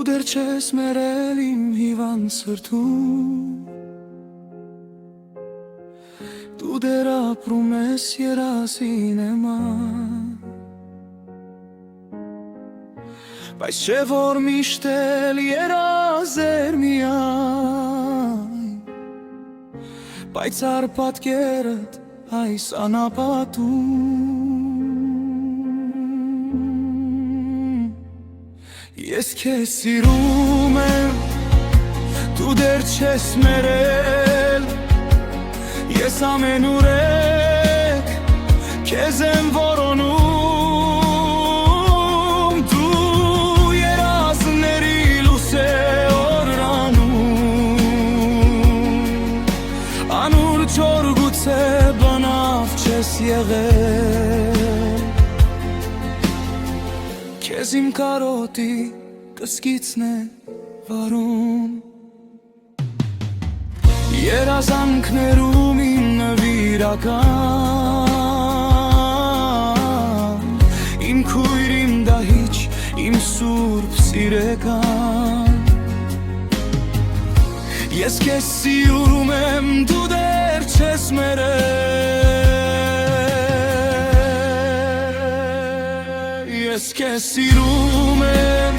դեռ չես մերել իմ հիվանդ սրտում, դու դեռ ապրում ես երազին էման, բայց չէ որ միշտ էլ երազ էր միայն, պայծառ պատկերդ այս անապատում, ես քեզ սիրում եմ, դու դեռ չես մերել, ես ամենուրեք քեզ եմ որոնում, դու երազների լույս է օրրանում, անուր չոր գուցե բնավ չես եղել, քեզ իմ կարոտի կսկիցն է վարում, երազանքներում իմ նվիրական, իմ քույր, իմ դահիճ, իմ սուրբ սիրեկան, ես քեզ սիրում եմ, դու դեռ չես մերել, ես քեզ սիրում եմ,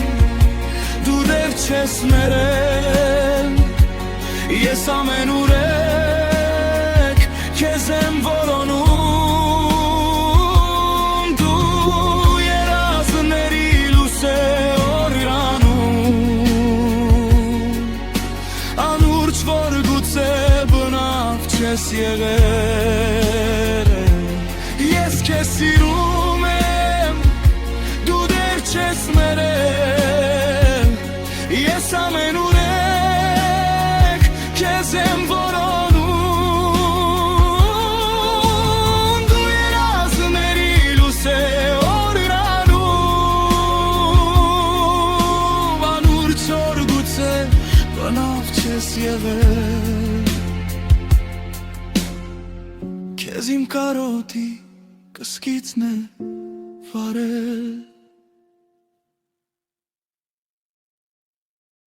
դու դեռ չես մերել, ես ամենուրեք քեզ եմ որոնում, դու երազների լույս է օրրանում, անուրջ որ գուցե բնավ չես եղել, ես քեզ սիրում եմ, դու դեռ չես մերել, ես ամենուրեք քեզ եմ որոնում, դու երազների լույս է օրրանում, անուր չոր գուցե բնավ չես եղել, քեզ իմ կարոտի կսկիցն է վարել,